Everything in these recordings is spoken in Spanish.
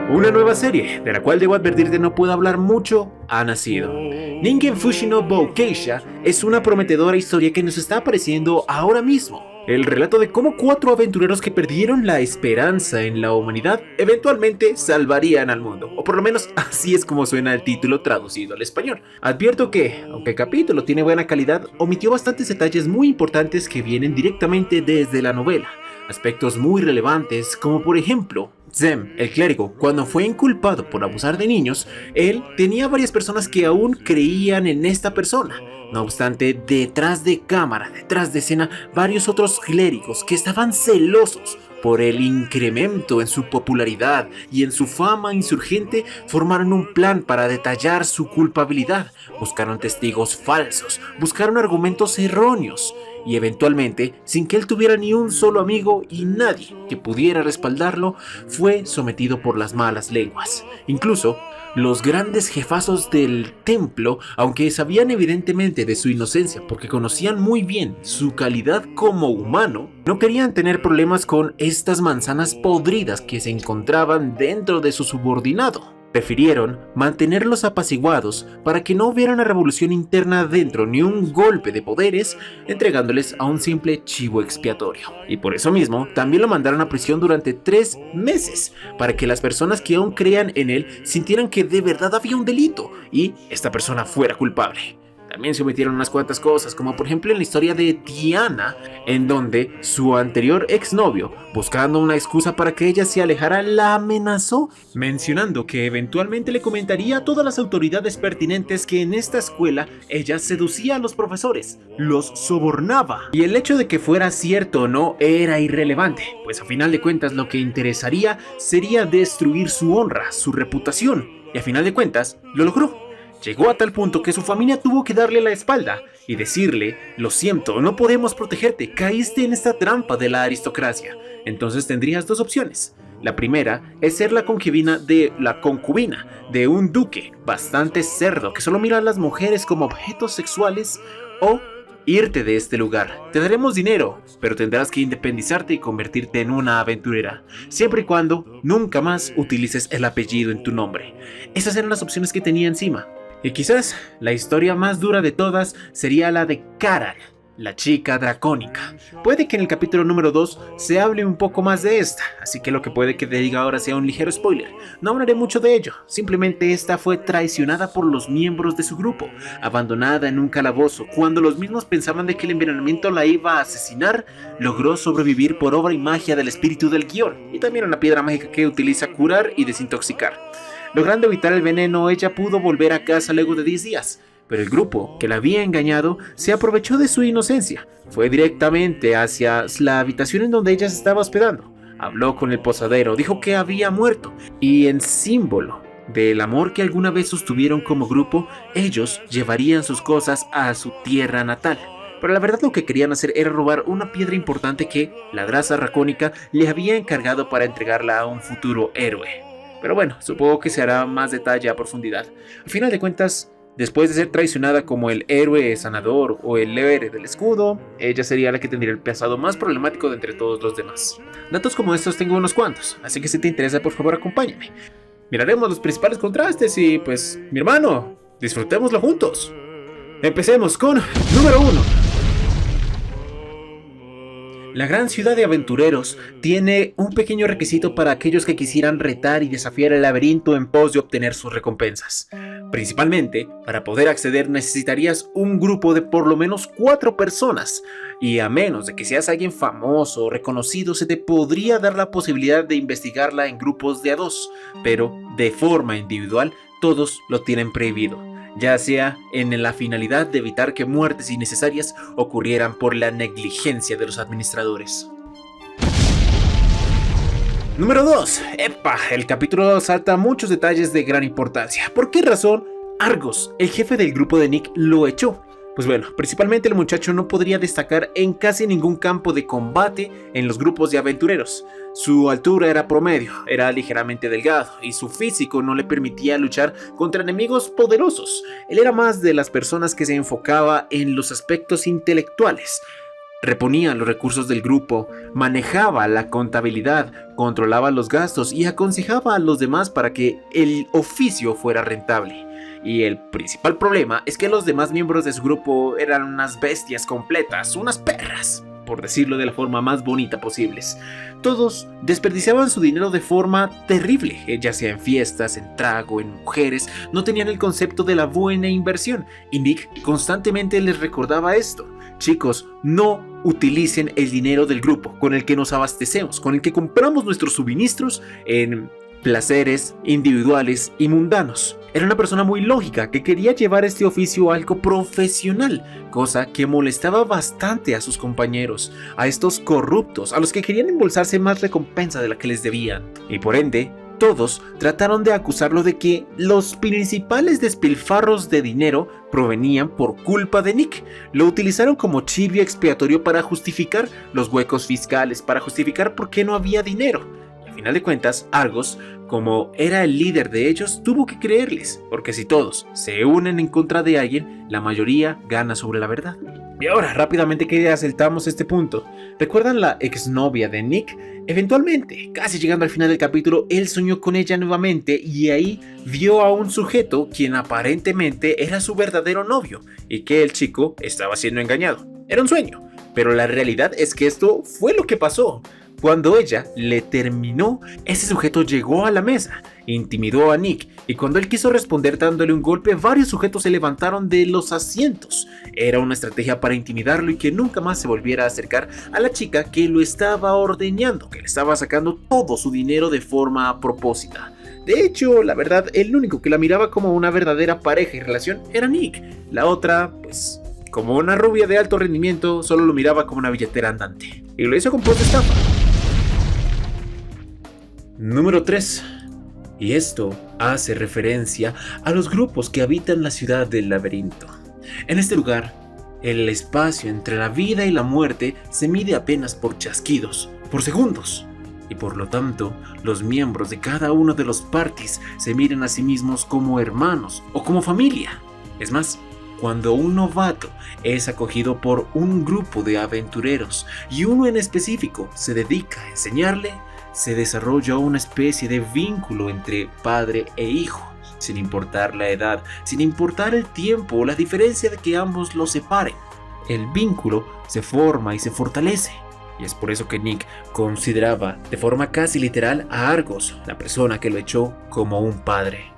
Una nueva serie, de la cual debo advertirte no puedo hablar mucho, ha nacido. Ningen Fushi no Boukeisha es una prometedora historia que nos está apareciendo ahora mismo. El relato de cómo 4 aventureros que perdieron la esperanza en la humanidad eventualmente salvarían al mundo, o por lo menos así es como suena el título traducido al español. Advierto que, aunque el capítulo tiene buena calidad, omitió bastantes detalles muy importantes que vienen directamente desde la novela. Aspectos muy relevantes como por ejemplo, Zem, el clérigo, cuando fue inculpado por abusar de niños, él tenía varias personas que aún creían en esta persona. No obstante, detrás de cámara, detrás de escena, varios otros clérigos que estaban celosos por el incremento en su popularidad y en su fama insurgente, formaron un plan para detallar su culpabilidad. Buscaron testigos falsos, buscaron argumentos erróneos y eventualmente, sin que él tuviera ni un solo amigo y nadie que pudiera respaldarlo, fue sometido por las malas lenguas. Incluso, los grandes jefazos del templo, aunque sabían evidentemente de su inocencia porque conocían muy bien su calidad como humano, no querían tener problemas con estas manzanas podridas que se encontraban dentro de su subordinado. Prefirieron mantenerlos apaciguados para que no hubiera una revolución interna dentro ni un golpe de poderes, entregándoles a un simple chivo expiatorio. Y por eso mismo, también lo mandaron a prisión durante 3 meses, para que las personas que aún crean en él sintieran que de verdad había un delito y esta persona fuera culpable. También se omitieron unas cuantas cosas, como por ejemplo en la historia de Diana, en donde su anterior exnovio, buscando una excusa para que ella se alejara, la amenazó, mencionando que eventualmente le comentaría a todas las autoridades pertinentes que en esta escuela ella seducía a los profesores, los sobornaba. Y el hecho de que fuera cierto o no era irrelevante, pues a final de cuentas lo que interesaría sería destruir su honra, su reputación, y a final de cuentas lo logró. Llegó a tal punto que su familia tuvo que darle la espalda y decirle: lo siento, no podemos protegerte, caíste en esta trampa de la aristocracia. Entonces tendrías 2 opciones. La primera es ser la concubina de un duque bastante cerdo que solo mira a las mujeres como objetos sexuales, o irte de este lugar. Te daremos dinero, pero tendrás que independizarte y convertirte en una aventurera, siempre y cuando nunca más utilices el apellido en tu nombre. Esas eran las opciones que tenía encima. Y quizás la historia más dura de todas sería la de Karan, la chica dracónica. Puede que en el capítulo número 2 se hable un poco más de esta, así que lo que puede que te diga ahora sea un ligero spoiler. No hablaré mucho de ello, simplemente esta fue traicionada por los miembros de su grupo, abandonada en un calabozo. Cuando los mismos pensaban de que el envenenamiento la iba a asesinar, logró sobrevivir por obra y magia del espíritu del guión, y también una piedra mágica que utiliza curar y desintoxicar. Logrando evitar el veneno, ella pudo volver a casa luego de 10 días, pero el grupo que la había engañado se aprovechó de su inocencia. Fue directamente hacia la habitación en donde ella se estaba hospedando. Habló con el posadero, dijo que había muerto, y en símbolo del amor que alguna vez sostuvieron como grupo, ellos llevarían sus cosas a su tierra natal. Pero la verdad lo que querían hacer era robar una piedra importante que la Draza Dracónica le había encargado para entregarla a un futuro héroe. Pero bueno, supongo que se hará más detalle a profundidad. Al final de cuentas, después de ser traicionada como el héroe sanador o el héroe del escudo, ella sería la que tendría el pasado más problemático de entre todos los demás. Datos como estos tengo unos cuantos, así que si te interesa, por favor acompáñame. Miraremos los principales contrastes y pues, mi hermano, disfrutémoslo juntos. Empecemos con número 1. La gran ciudad de aventureros tiene un pequeño requisito para aquellos que quisieran retar y desafiar el laberinto en pos de obtener sus recompensas. Principalmente, para poder acceder necesitarías un grupo de por lo menos 4 personas, y a menos de que seas alguien famoso o reconocido, se te podría dar la posibilidad de investigarla en grupos de a 2, pero de forma individual todos lo tienen prohibido, ya sea en la finalidad de evitar que muertes innecesarias ocurrieran por la negligencia de los administradores. Número 2. El capítulo salta muchos detalles de gran importancia. ¿Por qué razón Argos, el jefe del grupo de Nick, lo echó? Pues bueno, principalmente el muchacho no podría destacar en casi ningún campo de combate en los grupos de aventureros. Su altura era promedio, era ligeramente delgado y su físico no le permitía luchar contra enemigos poderosos. Él era más de las personas que se enfocaba en los aspectos intelectuales. reponía los recursos del grupo, manejaba la contabilidad, controlaba los gastos y aconsejaba a los demás para que el oficio fuera rentable. Y el principal problema es que los demás miembros de su grupo eran unas bestias completas, unas perras, por decirlo de la forma más bonita posible. Todos desperdiciaban su dinero de forma terrible, ya sea en fiestas, en trago, en mujeres, no tenían el concepto de la buena inversión, y Nick constantemente les recordaba esto. Chicos, no utilicen el dinero del grupo con el que nos abastecemos, con el que compramos nuestros suministros en placeres individuales y mundanos. Era una persona muy lógica que quería llevar este oficio a algo profesional, cosa que molestaba bastante a sus compañeros, a estos corruptos, a los que querían embolsarse más recompensa de la que les debían. Y por ende, todos trataron de acusarlo de que los principales despilfarros de dinero provenían por culpa de Nick. Lo utilizaron como chivo expiatorio para justificar los huecos fiscales, para justificar por qué no había dinero. Y al final de cuentas, Argos, como era el líder de ellos, tuvo que creerles, porque si todos se unen en contra de alguien, la mayoría gana sobre la verdad. Y ahora, rápidamente que asaltamos este punto, ¿recuerdan la exnovia de Nick? Eventualmente, casi llegando al final del capítulo, él soñó con ella nuevamente y ahí vio a un sujeto quien aparentemente era su verdadero novio y que el chico estaba siendo engañado. Era un sueño, pero la realidad es que esto fue lo que pasó. Cuando ella le terminó, ese sujeto llegó a la mesa, intimidó a Nick y cuando él quiso responder dándole un golpe, varios sujetos se levantaron de los asientos. Era una estrategia para intimidarlo y que nunca más se volviera a acercar a la chica que lo estaba ordeñando, que le estaba sacando todo su dinero de forma a propósito. De hecho, la verdad, el único que la miraba como una verdadera pareja y relación era Nick. La otra, pues, como una rubia de alto rendimiento, solo lo miraba como una billetera andante. Y lo hizo con pos de estafa. Número 3. Y esto hace referencia a los grupos que habitan la ciudad del laberinto. En este lugar, el espacio entre la vida y la muerte se mide apenas por chasquidos, por segundos. Y por lo tanto, los miembros de cada uno de los parties se miran a sí mismos como hermanos o como familia. Es más, cuando un novato es acogido por un grupo de aventureros y uno en específico se dedica a enseñarle, se desarrolla una especie de vínculo entre padre e hijo, sin importar la edad, sin importar el tiempo o la diferencia de que ambos los separen. El vínculo se forma y se fortalece. Y es por eso que Nick consideraba de forma casi literal a Argos, la persona que lo echó, como un padre.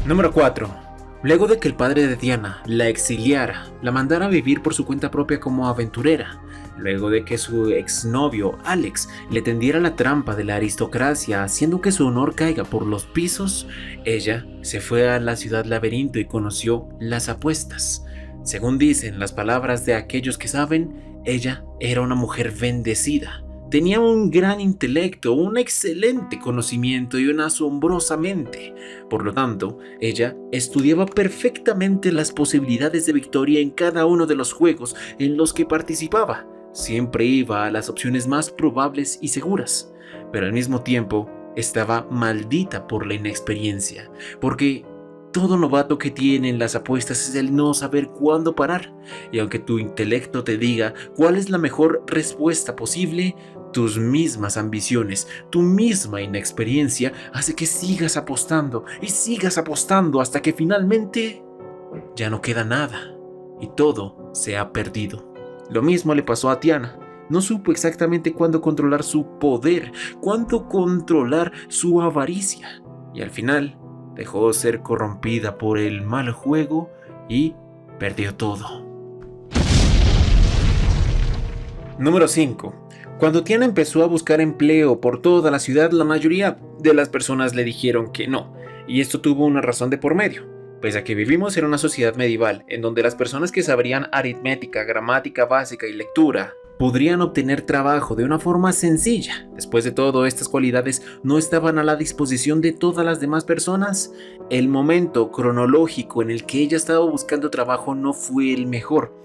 Número 4. Luego de que el padre de Diana la exiliara, la mandara a vivir por su cuenta propia como aventurera, luego de que su exnovio Alex le tendiera la trampa de la aristocracia haciendo que su honor caiga por los pisos, ella se fue a la ciudad laberinto y conoció las apuestas. Según dicen las palabras de aquellos que saben, ella era una mujer bendecida. Tenía un gran intelecto, un excelente conocimiento y una asombrosa mente. Por lo tanto, ella estudiaba perfectamente las posibilidades de victoria en cada uno de los juegos en los que participaba. Siempre iba a las opciones más probables y seguras, pero al mismo tiempo estaba maldita por la inexperiencia, porque todo novato que tiene en las apuestas es el no saber cuándo parar, y aunque tu intelecto te diga cuál es la mejor respuesta posible, tus mismas ambiciones, tu misma inexperiencia hace que sigas apostando y sigas apostando hasta que finalmente ya no queda nada y todo se ha perdido. Lo mismo le pasó a Tiana. No supo exactamente cuándo controlar su poder, cuándo controlar su avaricia, y al final dejó ser corrompida por el mal juego y perdió todo. Número 5. Cuando Tiana empezó a buscar empleo por toda la ciudad, la mayoría de las personas le dijeron que no, y esto tuvo una razón de por medio. Pese a que vivimos en una sociedad medieval, en donde las personas que sabrían aritmética, gramática básica y lectura podrían obtener trabajo de una forma sencilla. Después de todo, estas cualidades no estaban a la disposición de todas las demás personas. El momento cronológico en el que ella estaba buscando trabajo no fue el mejor.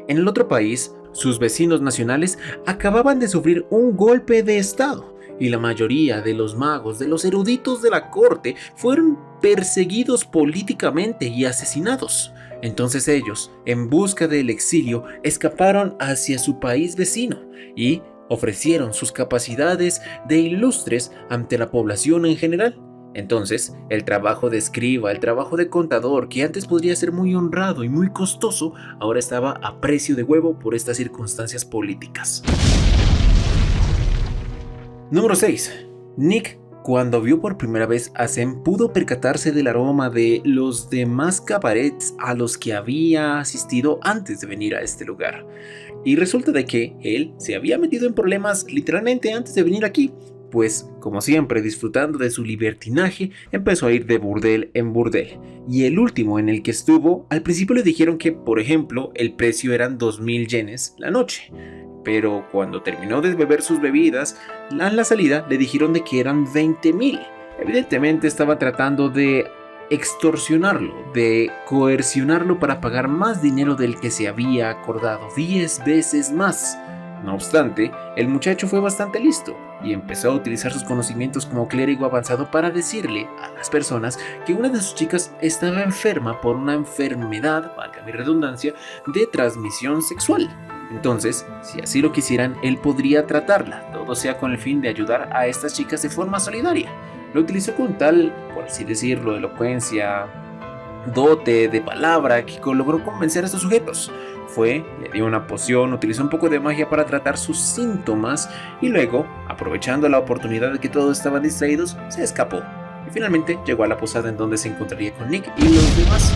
En el otro país, sus vecinos nacionales acababan de sufrir un golpe de estado y la mayoría de los magos, de los eruditos de la corte, fueron perseguidos políticamente y asesinados. Entonces ellos, en busca del exilio, escaparon hacia su país vecino y ofrecieron sus capacidades de ilustres ante la población en general. Entonces, el trabajo de escriba, el trabajo de contador, que antes podría ser muy honrado y muy costoso, ahora estaba a precio de huevo por estas circunstancias políticas. Número 6. Nick, cuando vio por primera vez a Zem, pudo percatarse del aroma de los demás cabarets a los que había asistido antes de venir a este lugar. Y resulta de que él se había metido en problemas literalmente antes de venir aquí, pues, como siempre, disfrutando de su libertinaje, empezó a ir de burdel en burdel. Y el último en el que estuvo, al principio le dijeron que, por ejemplo, el precio eran 2000 yenes la noche. Pero cuando terminó de beber sus bebidas, a la salida le dijeron de que eran 20,000. Evidentemente estaba tratando de extorsionarlo, de coercionarlo para pagar más dinero del que se había acordado, 10 veces más. No obstante, el muchacho fue bastante listo y empezó a utilizar sus conocimientos como clérigo avanzado para decirle a las personas que una de sus chicas estaba enferma por una enfermedad, valga mi redundancia, de transmisión sexual. Entonces, si así lo quisieran, él podría tratarla, todo sea con el fin de ayudar a estas chicas de forma solidaria. Lo utilizó con tal, por así decirlo, elocuencia, dote de palabra que logró convencer a estos sujetos. Le dio una poción, utilizó un poco de magia para tratar sus síntomas y luego, aprovechando la oportunidad de que todos estaban distraídos, se escapó. Y finalmente llegó a la posada en donde se encontraría con Nick y los demás.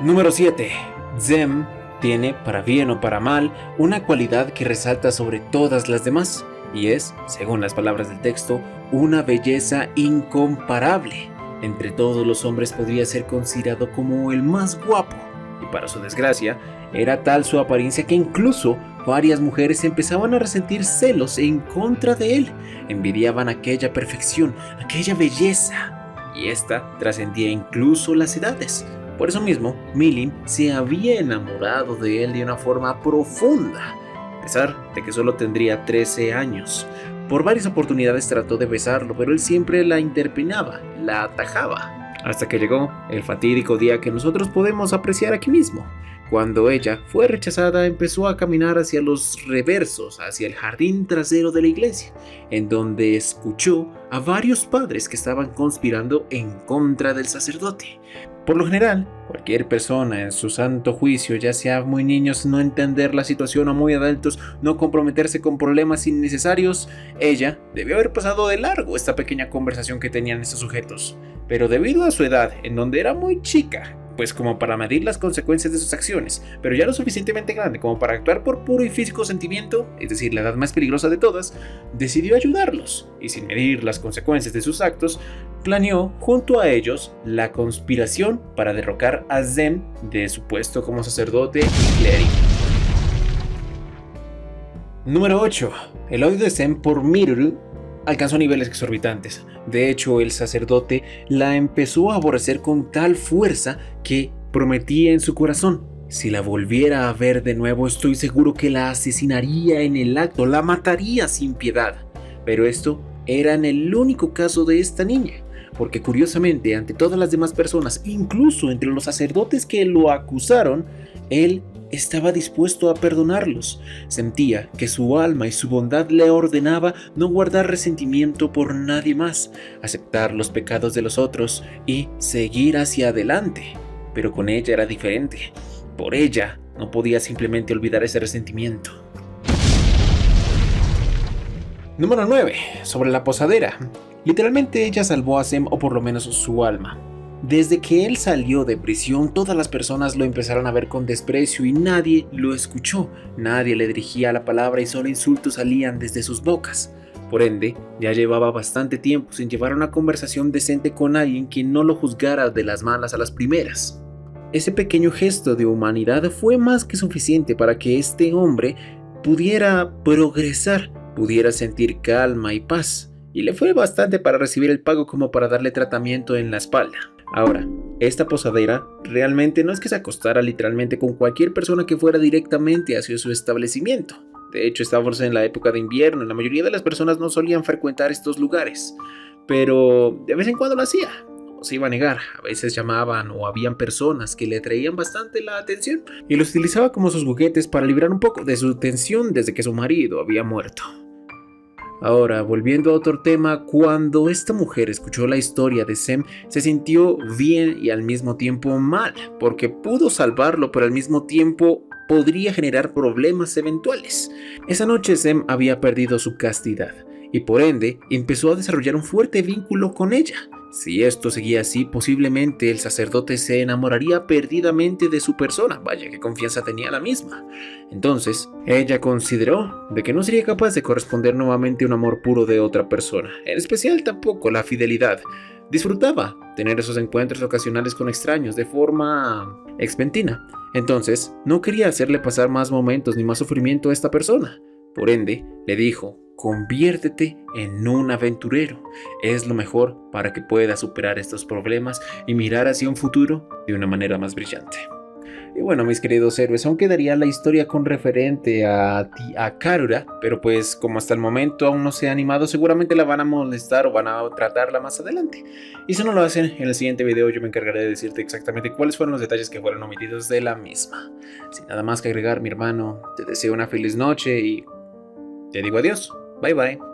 Número 7. Zem tiene, para bien o para mal, una cualidad que resalta sobre todas las demás, y es, según las palabras del texto, una belleza incomparable. Entre todos los hombres podría ser considerado como el más guapo, y para su desgracia, era tal su apariencia que incluso varias mujeres empezaban a resentir celos en contra de él, envidiaban aquella perfección, aquella belleza, y esta trascendía incluso las edades. Por eso mismo, Millie se había enamorado de él de una forma profunda, a pesar de que solo tendría 13 años. Por varias oportunidades trató de besarlo, pero él siempre la interpelaba, la atajaba, hasta que llegó el fatídico día que nosotros podemos apreciar aquí mismo. Cuando ella fue rechazada, empezó a caminar hacia los reversos, hacia el jardín trasero de la iglesia, en donde escuchó a varios padres que estaban conspirando en contra del sacerdote. Por lo general, cualquier persona en su santo juicio, ya sea muy niños, no entender la situación o muy adultos, no comprometerse con problemas innecesarios, ella debió haber pasado de largo esta pequeña conversación que tenían estos sujetos. Pero debido a su edad, en donde era muy chica, pues como para medir las consecuencias de sus acciones, pero ya lo suficientemente grande como para actuar por puro y físico sentimiento, es decir, la edad más peligrosa de todas, decidió ayudarlos, y sin medir las consecuencias de sus actos, planeó junto a ellos la conspiración para derrocar a Zem de su puesto como sacerdote y clérigo. Número 8. El odio de Zem por Miruru alcanzó niveles exorbitantes. De hecho, el sacerdote la empezó a aborrecer con tal fuerza que prometía en su corazón: si la volviera a ver de nuevo, estoy seguro que la asesinaría en el acto, la mataría sin piedad. Pero esto era en el único caso de esta niña, porque curiosamente, ante todas las demás personas, incluso entre los sacerdotes que lo acusaron, él estaba dispuesto a perdonarlos. Sentía que su alma y su bondad le ordenaba no guardar resentimiento por nadie más, aceptar los pecados de los otros y seguir hacia adelante. Pero con ella era diferente. Por ella no podía simplemente olvidar ese resentimiento. Número 9. Sobre la posadera. Literalmente ella salvó a Zem, o por lo menos su alma. Desde que él salió de prisión, todas las personas lo empezaron a ver con desprecio y nadie lo escuchó. Nadie le dirigía la palabra y solo insultos salían desde sus bocas. Por ende, ya llevaba bastante tiempo sin llevar una conversación decente con alguien que no lo juzgara de las malas a las primeras. Ese pequeño gesto de humanidad fue más que suficiente para que este hombre pudiera progresar, pudiera sentir calma y paz, y le fue bastante para recibir el pago como para darle tratamiento en la espalda. Ahora, esta posadera realmente no es que se acostara literalmente con cualquier persona que fuera directamente hacia su establecimiento. De hecho, estábamos en la época de invierno y la mayoría de las personas no solían frecuentar estos lugares, pero de vez en cuando lo hacía. se iba a negar. A veces llamaban o habían personas que le atraían bastante la atención y los utilizaba como sus juguetes para librar un poco de su tensión desde que su marido había muerto. Ahora, volviendo a otro tema, cuando esta mujer escuchó la historia de Sem, se sintió bien y al mismo tiempo mal, porque pudo salvarlo, pero al mismo tiempo podría generar problemas eventuales. Esa noche Sem había perdido su castidad y por ende empezó a desarrollar un fuerte vínculo con ella. Si esto seguía así, posiblemente el sacerdote se enamoraría perdidamente de su persona. Vaya, qué confianza tenía la misma. Entonces, ella consideró de que no sería capaz de corresponder nuevamente a un amor puro de otra persona, en especial tampoco la fidelidad. Disfrutaba tener esos encuentros ocasionales con extraños de forma expentina. Entonces, no quería hacerle pasar más momentos ni más sufrimiento a esta persona. Por ende, le dijo: conviértete en un aventurero. Es lo mejor para que puedas superar estos problemas y mirar hacia un futuro de una manera más brillante. Y bueno, mis queridos héroes, aún quedaría la historia con referente a Karura, pero pues como hasta el momento aún no se ha animado, seguramente la van a molestar o van a tratarla más adelante. Y si no lo hacen, en el siguiente video yo me encargaré de decirte exactamente cuáles fueron los detalles que fueron omitidos de la misma. Sin nada más que agregar, mi hermano, te deseo una feliz noche y te digo adiós. Bye bye.